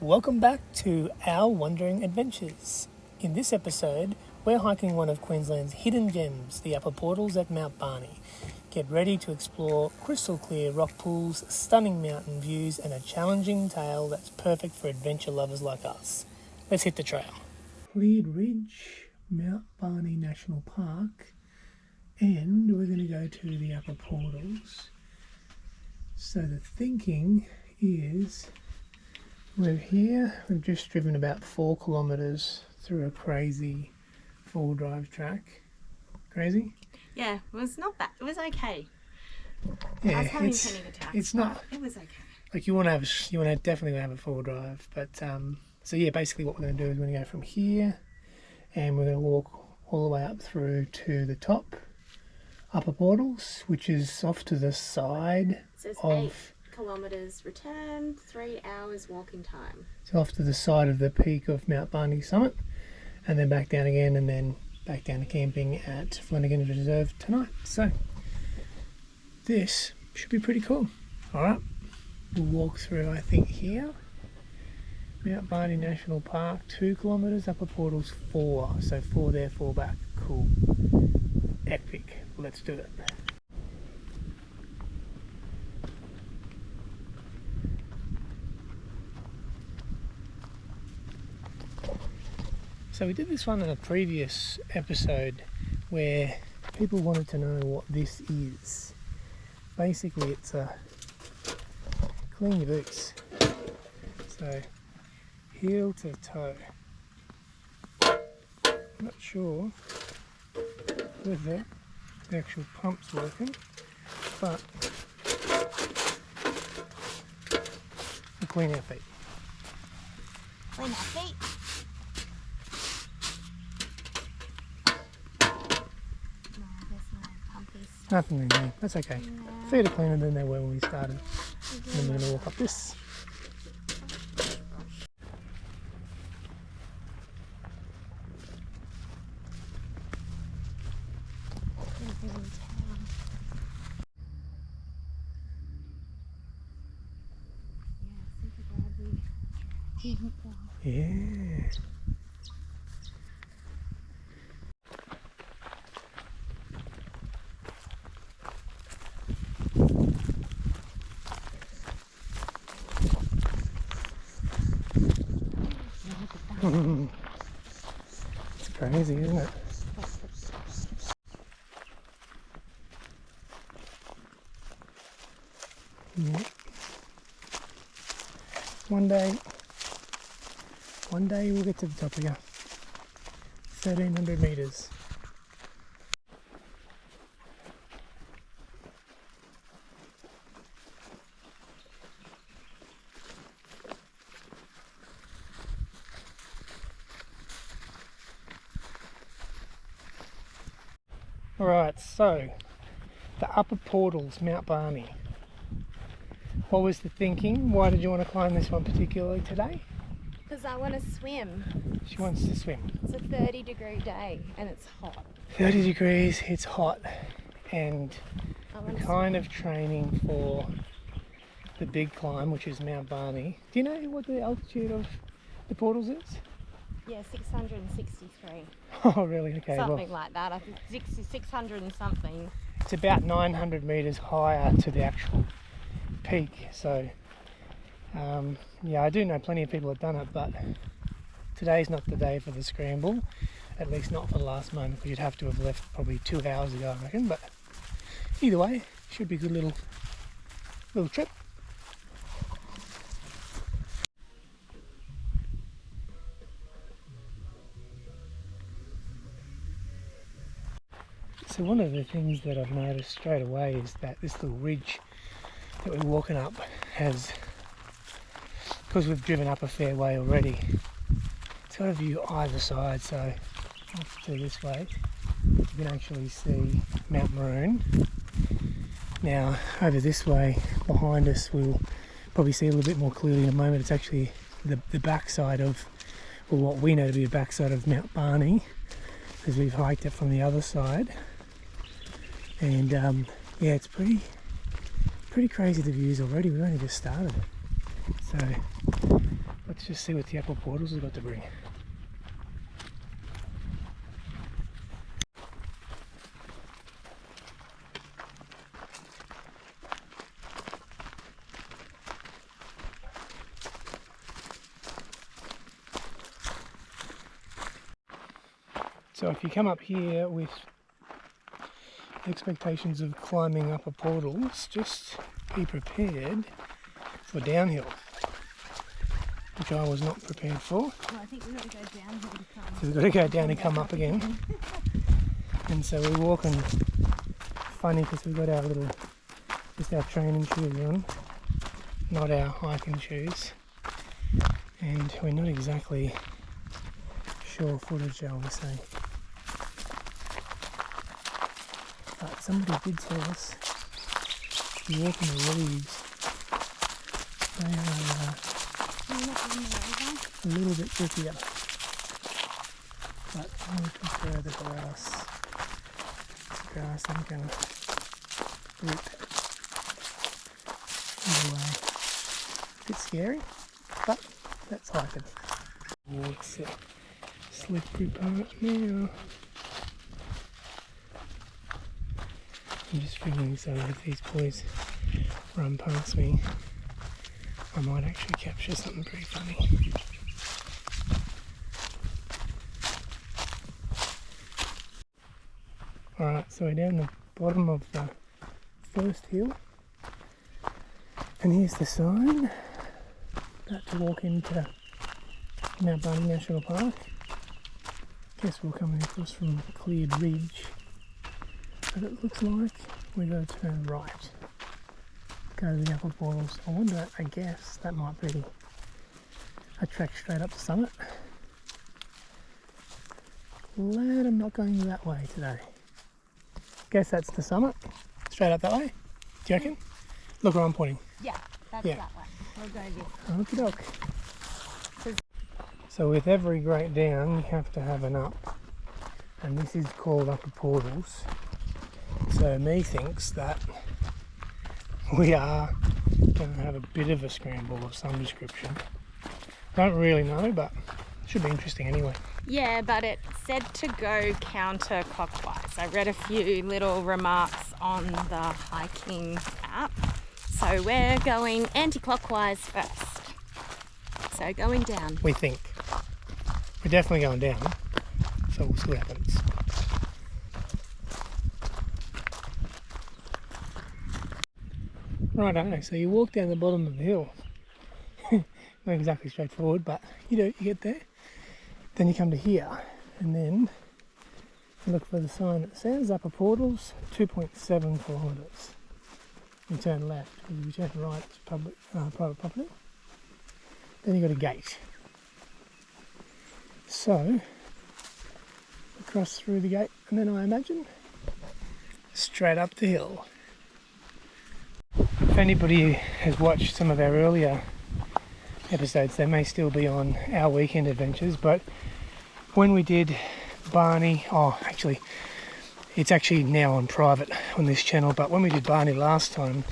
Welcome back to Our Wandering Adventures. In this episode, we're hiking one of Queensland's hidden gems, the UpperPortals at Mount Barney. Get ready to explore crystal clear rock pools, stunning mountain views, and a challenging trail that's perfect for adventure lovers like us. Let's hit the trail. Cleared Ridge, Mount Barney National Park, and we're going to go to the UpperPortals. So the thinking is we're here, we've just driven about 4 kilometres through a crazy four-wheel drive track. Crazy? Yeah, it was not bad. It was okay. Yeah, I was having panic attacks. It's not. It was okay. Like you want to definitely have a four-wheel drive, but so yeah, basically what we're going to do is we're going to go from here, and we're going to walk all the way up through to the top, UpperPortals, which is off to the side It says of. 8 kilometres return, 3 hours walking time. So off to the side of the peak of Mount Barney summit, and then back down again, and then back down to camping at Flanagan's Reserve tonight. So this should be pretty cool. Alright, we'll walk through, I think, here. Mount Barney National Park, 2 kilometres, UpperPortals 4. So 4 there, 4 back. Cool. Epic. Let's do it. So we did this one in a previous episode where people wanted to know what this is. Basically it's a clean your boots. So heel to toe. I'm not sure whether the actual pump's working, but we'll clean our feet. Clean our feet. Nothing in there, that's okay. Yeah. Feet are cleaner than they were when we started. And then we're going to walk up this. Yeah. It's crazy, isn't it? Yeah. One day we'll get to the top of here. 1,300 metres. Alright, so the UpperPortals, Mount Barney. What was the thinking? Why did you want to climb this one particularly today? Because I want to swim. She wants to swim. It's a 30-degree day and it's hot. 30 degrees, it's hot, and I we're want to kind of training for the big climb, which is Mount Barney. Do you know what the altitude of the portals is? Yeah, 663. Oh really? Okay. Something like that. I think 600 and something. It's about 900 metres higher to the actual peak, so yeah, I do know plenty of people have done it, but today's not the day for the scramble, at least not for the last moment, because you'd have to have left probably 2 hours ago, I reckon. But either way, should be a good little trip. So one of the things that I've noticed straight away is that this little ridge that we're walking up has, because we've driven up a fair way already, it's got a view either side. So off to this way you can actually see Mount Maroon. Now over this way behind us we'll probably see a little bit more clearly in a moment. It's actually the backside of, or what we know to be the backside of Mount Barney, because we've hiked it from the other side. And yeah, it's pretty crazy, the views already. We've only just started. So let's just see what the UpperPortals has got to bring. So if you come up here with expectations of climbing UpperPortals, just be prepared for downhill, which I was not prepared for. Well, I think we've got to go downhill to come. So we've got to go down and come up again. And so we're walking funny because we've got our little, just our training shoes on, not our hiking shoes. And we're not exactly sure-footed, shall we say. But somebody did tell us to walk in the leaves. They are a little bit trickier. But I would prefer the grass. The grass I'm going to rip away. A bit scary, but that's hiking. Walks the slippery part now. I'm just figuring, so if these boys run past me, I might actually capture something pretty funny. Alright, so we're down the bottom of the first hill, and here's the sign, about to walk into Mount Barney National Park. Guess we're coming across from a cleared ridge. But it looks like we're going to turn right, go to the UpperPortals. I wonder, I guess that might be a trek straight up the summit. Glad I'm not going that way today. Guess that's the summit, straight up that way. Do you reckon? Look where I'm pointing. Yeah, that's that way. We'll go this. Okie doke. So with every great down, you have to have an up. And this is called UpperPortals. So methinks that we are going to have a bit of a scramble of some description. Don't really know, but it should be interesting anyway. Yeah, but it said to go counterclockwise. I read a few little remarks on the hiking app. So we're going anti-clockwise first. So going down. We think. We're definitely going down, so we'll see what happens. Righto, so you walk down the bottom of the hill. Not exactly straightforward, but you get there. Then you come to here, and then you look for the sign that says UpperPortals, 2.7 kilometres. You turn left, because if you turn right, it's private property. Then you got a gate. So, across through the gate, and then I imagine straight up the hill. If anybody has watched some of our earlier episodes, they may still be on our weekend adventures, but when we did Barney, it's actually now on private on this channel, but when we did Barney last time,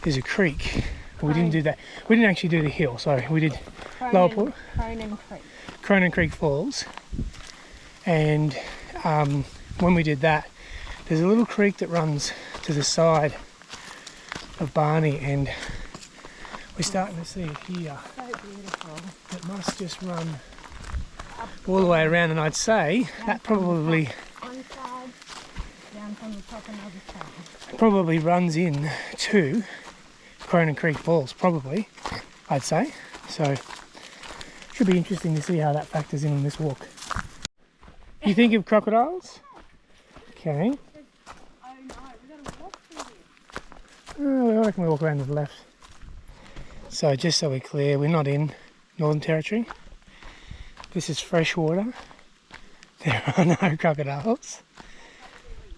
there's a creek. We didn't do that. We didn't actually do the hill, sorry. We did Cronin Creek Falls. And when we did that, there's a little creek that runs to the side of Barney, and we're starting to see it here. So beautiful. It must just run all the way around, and I'd say that probably One side, down from the top another side. probably runs in to Cronin Creek Falls, probably, I'd say. So should be interesting to see how that factors in on this walk. You think of crocodiles? Okay. Oh no, we're gonna walk through this. I reckon we walk around to the left. So just so we're clear, we're not in Northern Territory. This is freshwater. There are no crocodiles.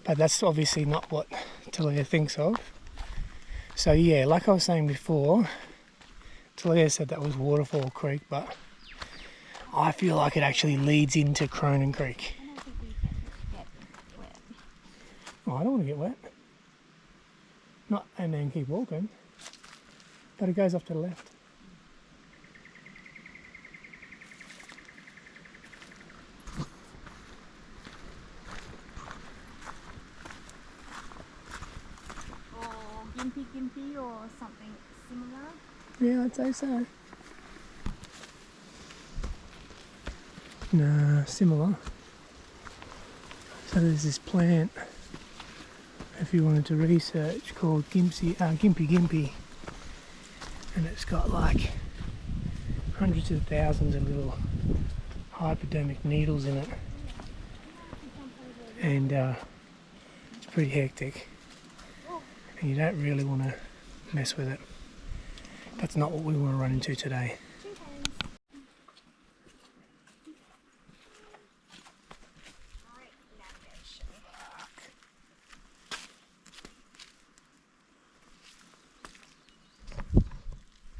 But that's obviously not what Talia thinks of. So yeah, like I was saying before, Talia said that was Waterfall Creek, but I feel like it actually leads into Cronin Creek. I don't think we get wet. Oh, I don't want to get wet. Not and then keep walking. But it goes off to the left. gimpy or something similar? Yeah, I'd say so. No, similar. So there's this plant, if you wanted to research, called Gimpy, and it's got like hundreds of thousands of little hypodermic needles in it, and it's pretty hectic, and you don't really want to mess with it. That's not what we want to run into today.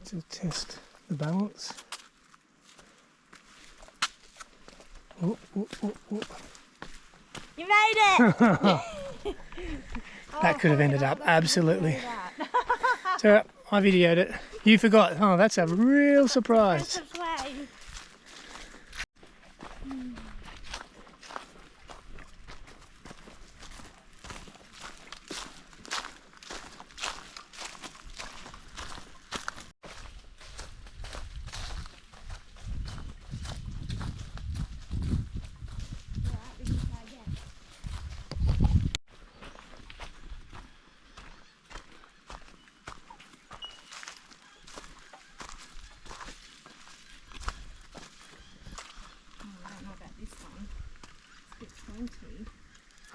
To test the balance. Oh, oh, oh, oh. You made it! That could have ended up absolutely. It's alright, I videoed it. You forgot. Oh, that's a real surprise.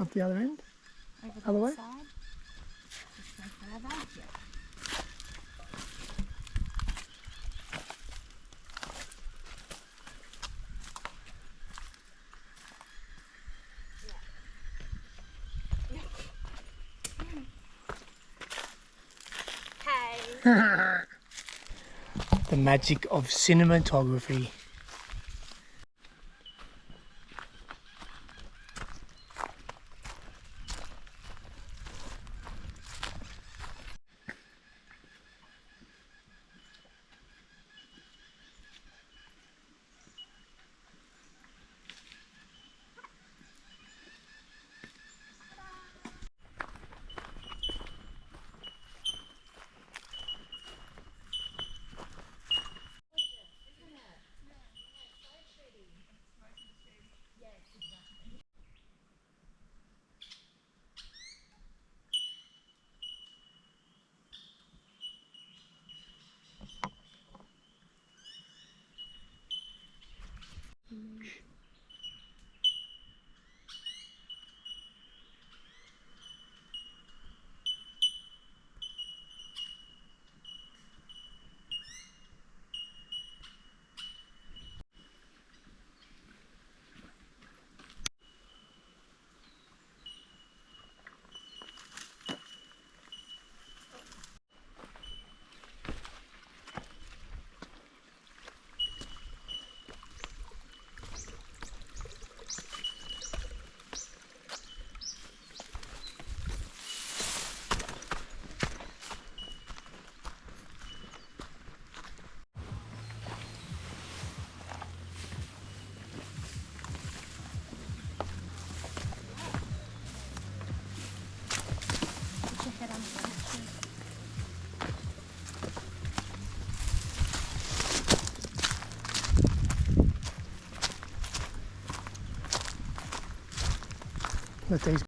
Up the other end? Over Other way? side. Just go further. Yeah. Hey. The magic of cinematography. Let these.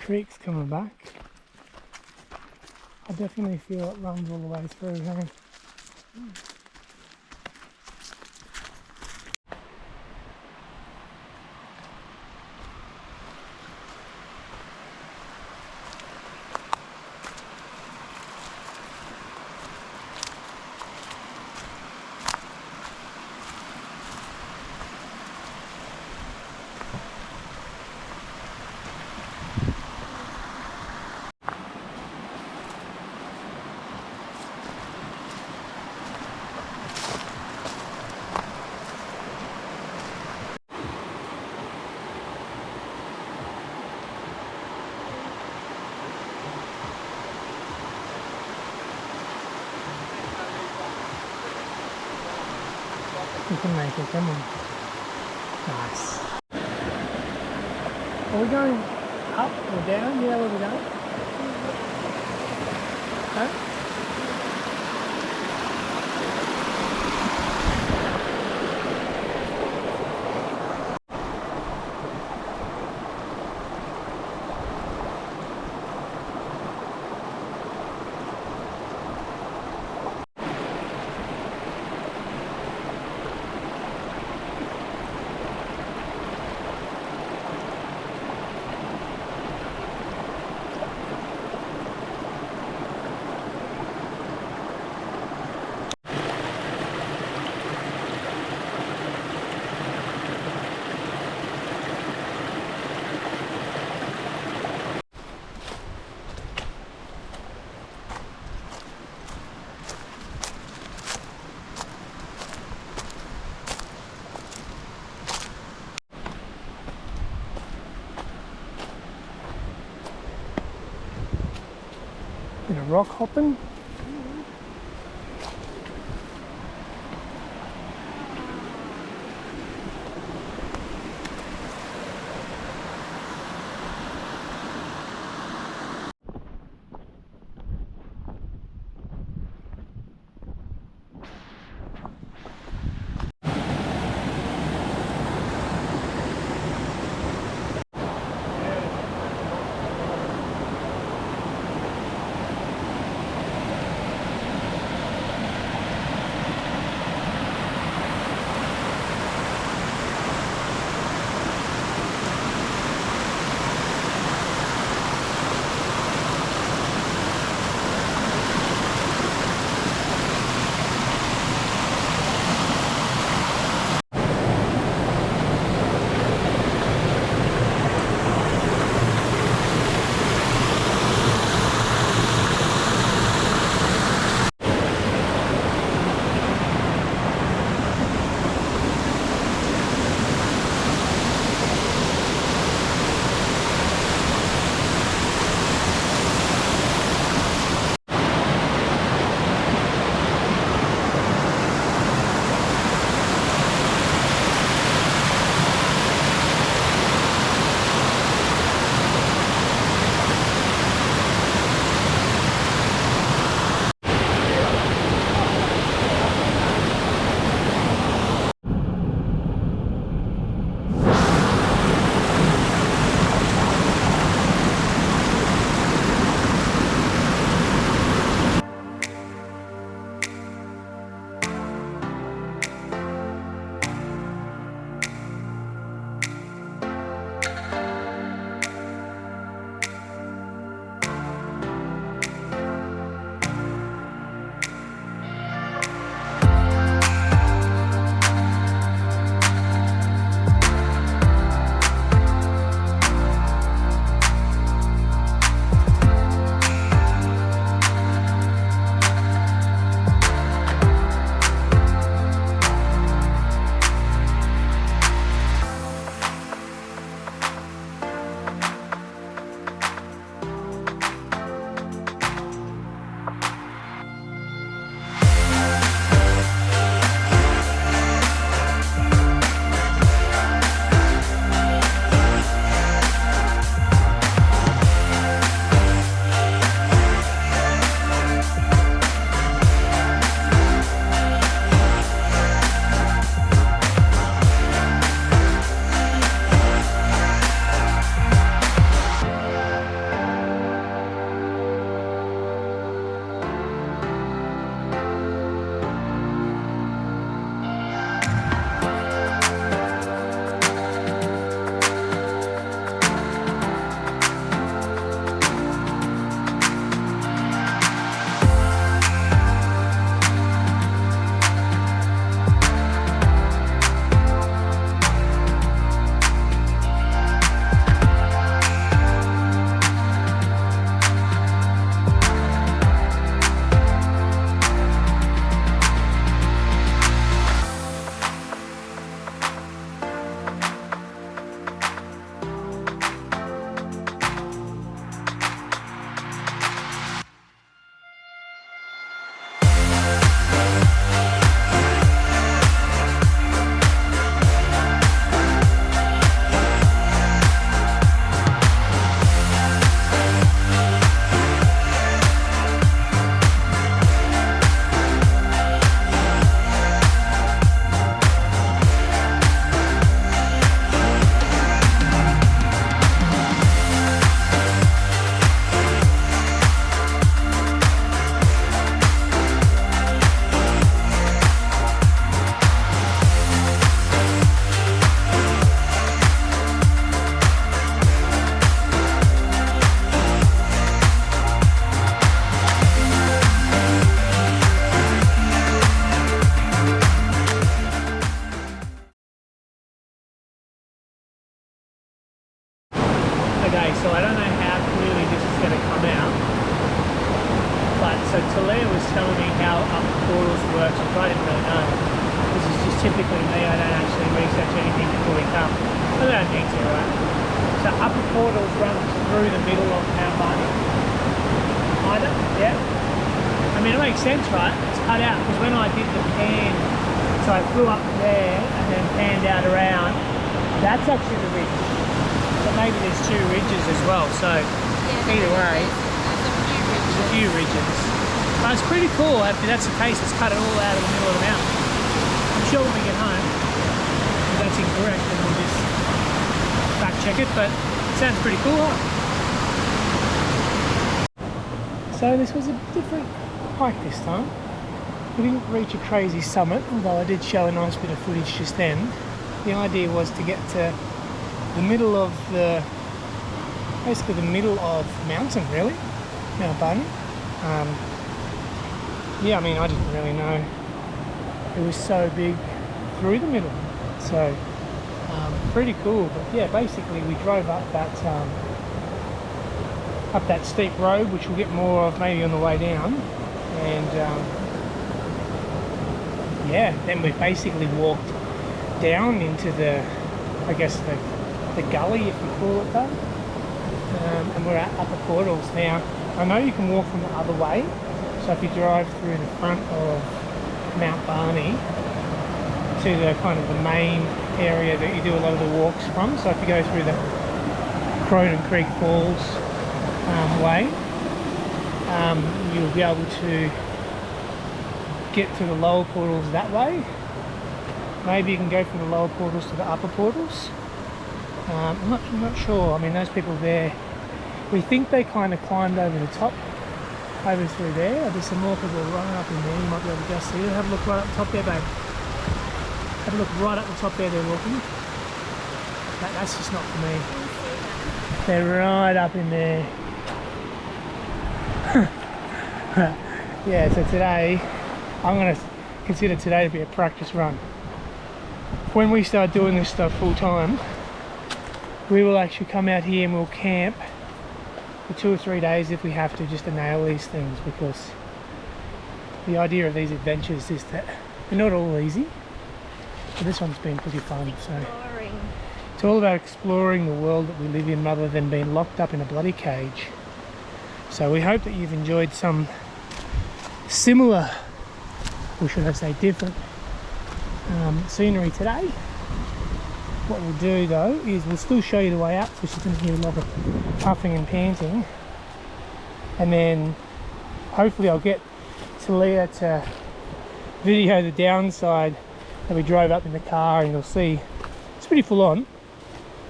creek's coming back. I definitely feel it runs all the way through here. You can make it, come on. Nice. Are we going up or down? Yeah, where we going? Huh? Bit of rock hopping. So Talia was telling me how UpperPortals works, which I didn't really know. This is just typically me, I don't actually research anything before we come. I don't need to, right? So UpperPortals runs through the middle of Mount Barney. Kinda, yeah. I mean, it makes sense, right? It's cut out, because when I did the pan, so I flew up there and then panned out around, that's actually the ridge. So maybe there's two ridges as well, so yeah, either way, there's a few ridges. But it's pretty cool if that's the case, it's cut it all out of the middle of the mountain. I'm sure when we get home, if that's incorrect, then we'll just fact check it, but it sounds pretty cool, huh? So this was a different hike this time. We didn't reach a crazy summit, although I did show a nice bit of footage just then. The idea was to get to the middle of basically the middle of mountain, really, Mount Barney. Yeah, I mean, I didn't really know it was so big through the middle, so pretty cool. But yeah, basically we drove up that steep road, which we'll get more of maybe on the way down, and yeah, then we basically walked down into the, I guess the gully, if you call it that, and we're at UpperPortals now. I know you can walk from the other way, so if you drive through the front of Mount Barney to the kind of the main area that you do a lot of the walks from, so if you go through the Cronin Creek Falls way, you'll be able to get to the lower portals that way. Maybe you can go from the lower portals to the upper portals. I'm not sure. I mean, those people there, we think they kind of climbed over the top, over through there. There's some more people right up in there. You might be able to just see it. Have a look right up the top there, babe. Have a look right up the top there. They're walking. That's just not for me. They're right up in there. Yeah. So today, I'm going to consider today to be a practice run. When we start doing this stuff full time, we will actually come out here and we'll camp for 2 or 3 days if we have to, just to nail these things, because the idea of these adventures is that they're not all easy, but this one's been pretty fun. So it's all about exploring the world that we live in rather than being locked up in a bloody cage. So we hope that you've enjoyed some similar, or should I say different, scenery today. What we'll do though is we'll still show you the way up, because you can hear a lot of puffing and panting, and then hopefully I'll get Talia to video the downside that we drove up in the car, and you'll see it's pretty full on,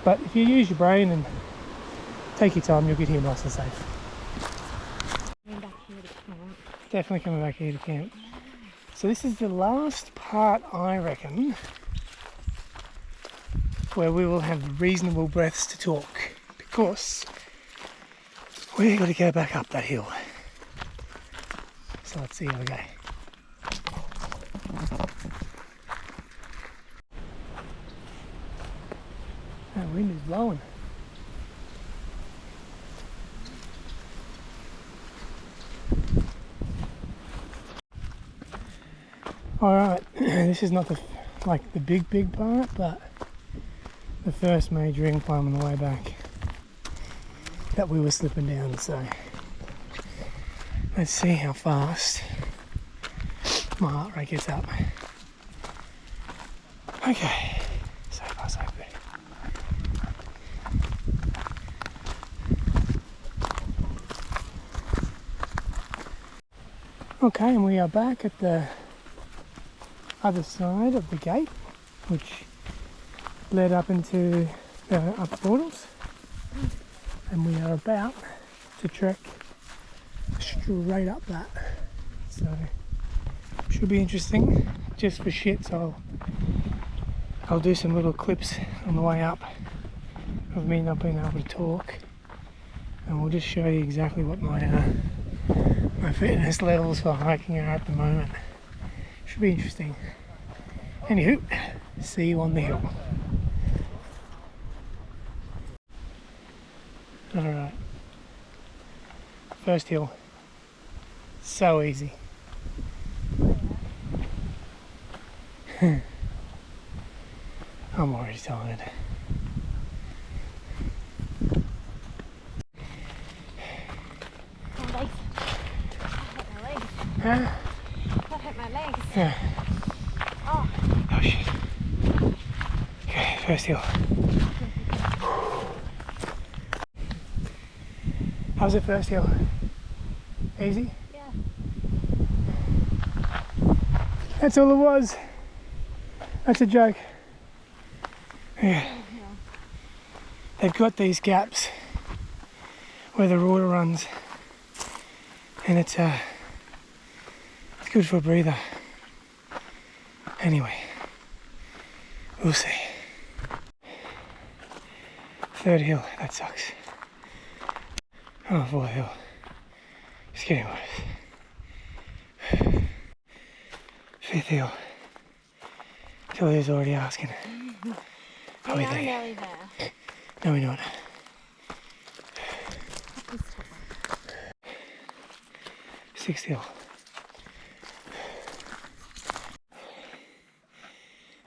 but if you use your brain and take your time, you'll get here nice and safe. Definitely coming back here to camp. So this is the last part, I reckon, where we will have reasonable breaths to talk, because we've got to go back up that hill. So let's see how we go. That wind is blowing. Alright, this is not the big part, but the first major incline on the way back that we were slipping down, so let's see how fast my heart rate gets up. Okay, so far so good. Okay, and we are back at the other side of the gate, which led up into the UpperPortals, and we are about to trek straight up that, so should be interesting. Just for shits, I'll do some little clips on the way up of me not being able to talk, and we'll just show you exactly what my fitness levels for hiking are at the moment. Should be interesting. Anywho, see you on the hill. Alright, first hill. So easy. I'm already tired. My legs. I hurt my legs. Huh? That hurt my legs. Yeah. Oh. Oh shit. Okay, first hill. How's the first hill? Easy? Yeah. That's all it was. That's a joke. Yeah. They've got these gaps where the water runs, and it's good for a breather. Anyway, we'll see. Third hill, that sucks. Oh, fourth hill. It's getting worse. Fifth hill. Julia's already asking. Are we there? Nearly there. No, we're not. Sixth hill.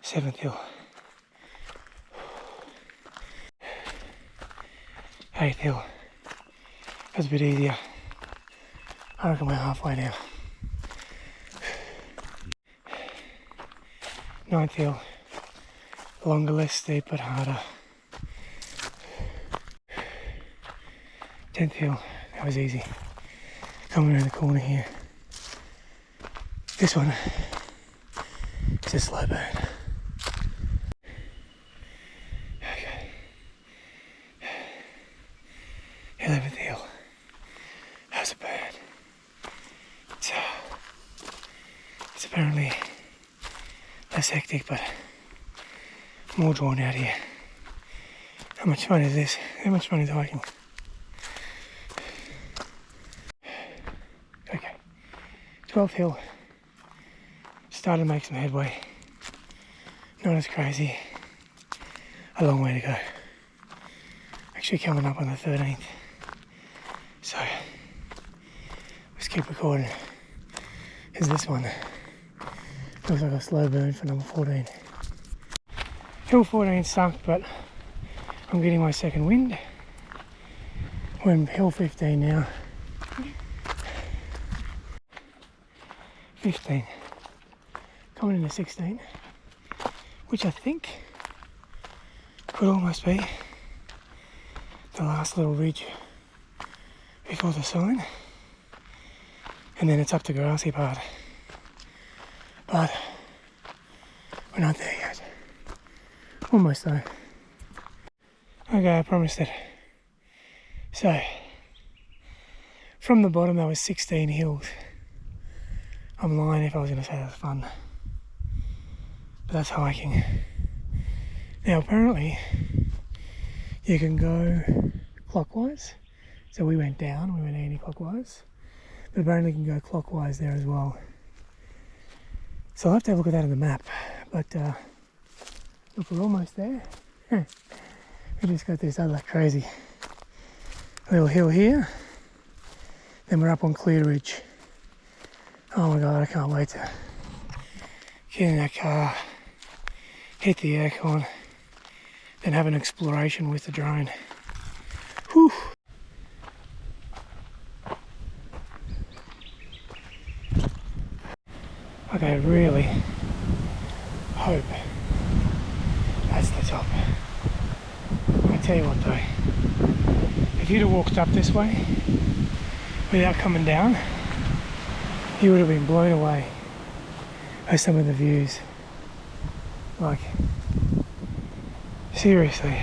Seventh hill. Eighth hill. That's a bit easier. I reckon we're halfway now. Ninth hill. Longer, less steep, but harder. 10th hill. That was easy. Coming around the corner here. This one is a slow burn. Okay. 11th hill. That was a burn. It's apparently less hectic, but more drawn out here. How much fun is this? How much fun is hiking? Okay. 12th hill. Started to make some headway. Not as crazy. A long way to go. Actually coming up on the 13th. So, let's keep recording. Here's this one. Looks like a slow burn for number 14. Hill 14 sunk, but I'm getting my second wind. We're in hill 15 now. 15. Coming into 16, which I think could almost be the last little ridge before the sign. And then it's up to grassy part. But we're not there yet. Almost though. Okay, I promised it. So, from the bottom that was 16 hills. I'm lying if I was going to say that's fun. But that's hiking. Now apparently, you can go clockwise. So we went down, we went anti-clockwise. But apparently you can go clockwise there as well. So I'll have to have a look at that on the map. But look, we're almost there. We just got this other crazy little hill here. Then we're up on Clear Ridge. Oh my god, I can't wait to get in that car, hit the aircon, then have an exploration with the drone. Whew. Okay, I really hope that's the top. I tell you what though, if you'd have walked up this way without coming down, you would have been blown away by some of the views. Like, seriously.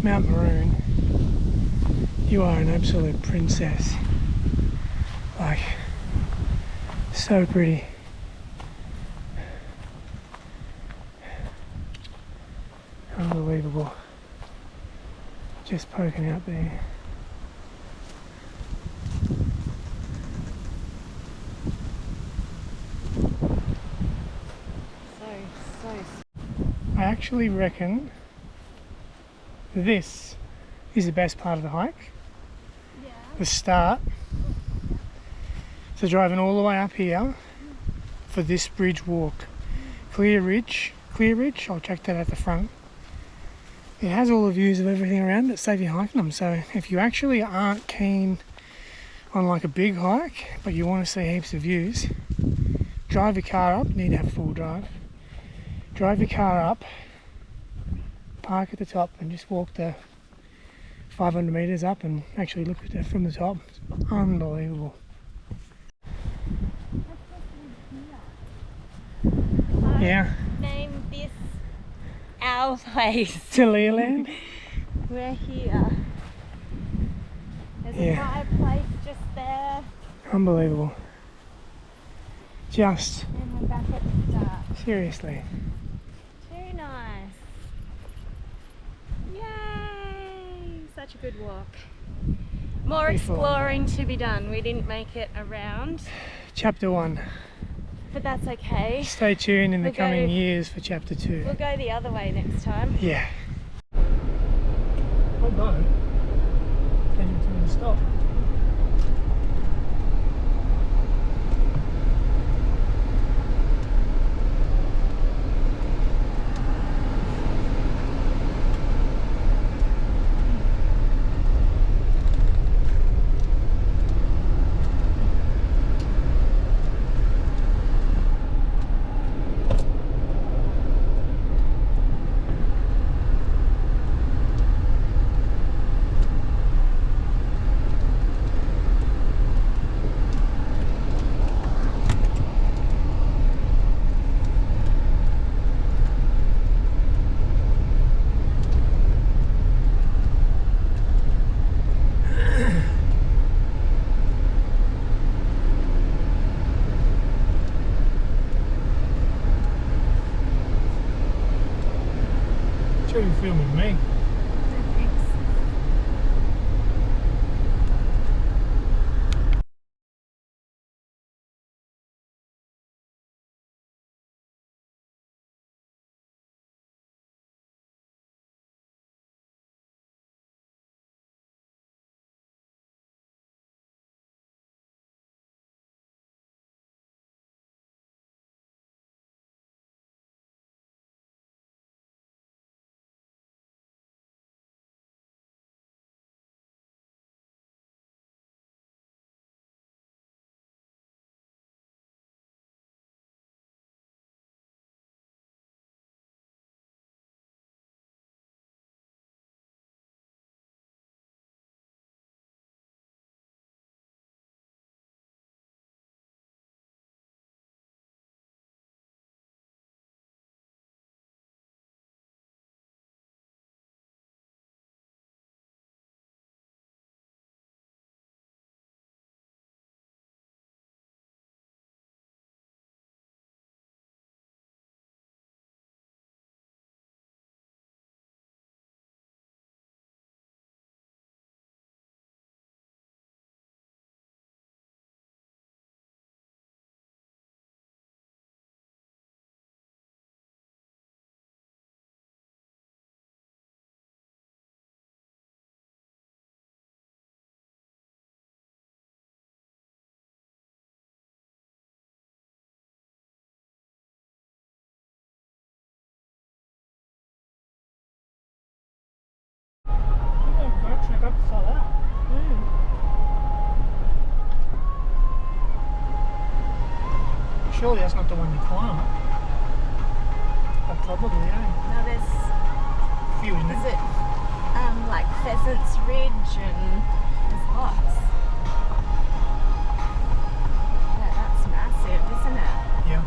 Mount Maroon, you are an absolute princess. Like, so pretty. Unbelievable. Just poking out there. I actually reckon this is the best part of the hike. Yeah. the start. So driving all the way up here for this bridge walk. Clear Ridge, I'll check that at the front. It has all the views of everything around it, save you hiking them. So if you actually aren't keen on like a big hike, but you want to see heaps of views, drive your car up, need to have full drive. Drive your car up, park at the top and just walk the 500 metres up and actually look at it from the top. It's unbelievable. Yeah. Name this our place. Leland. We're here. There's a fireplace just there. Unbelievable. Just. And we're back at the start. Seriously. Too nice. Yay! Such a good walk. More exploring to be done. We didn't make it around. Chapter 1. But that's okay. Stay tuned in the coming years for Chapter 2. We'll go the other way next time. Yeah. Hold on. Can you stop? Sure you're filming me. Check up for that. Surely that's not the one you climb up. But probably, yeah. Now there's Few, isn't is it? it like Pheasant's Ridge and there's lots. Yeah, that's massive, isn't it? Yeah.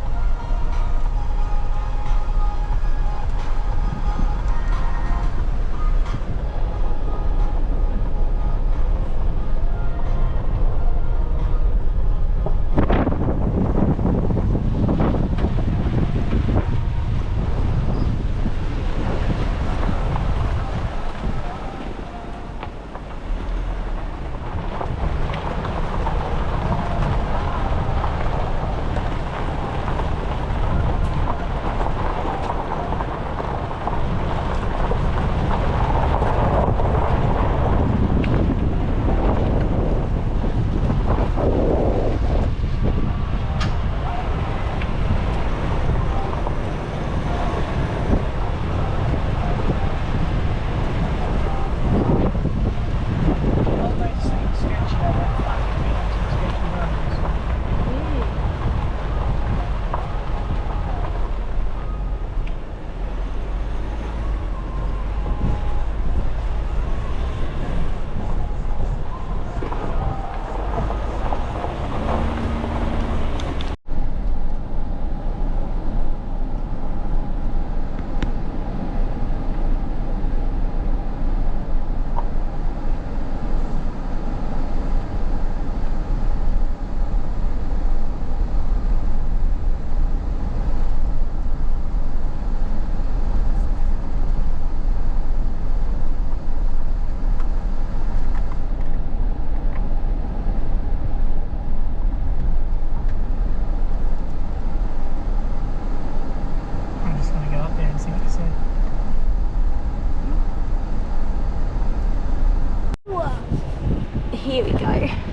here we go.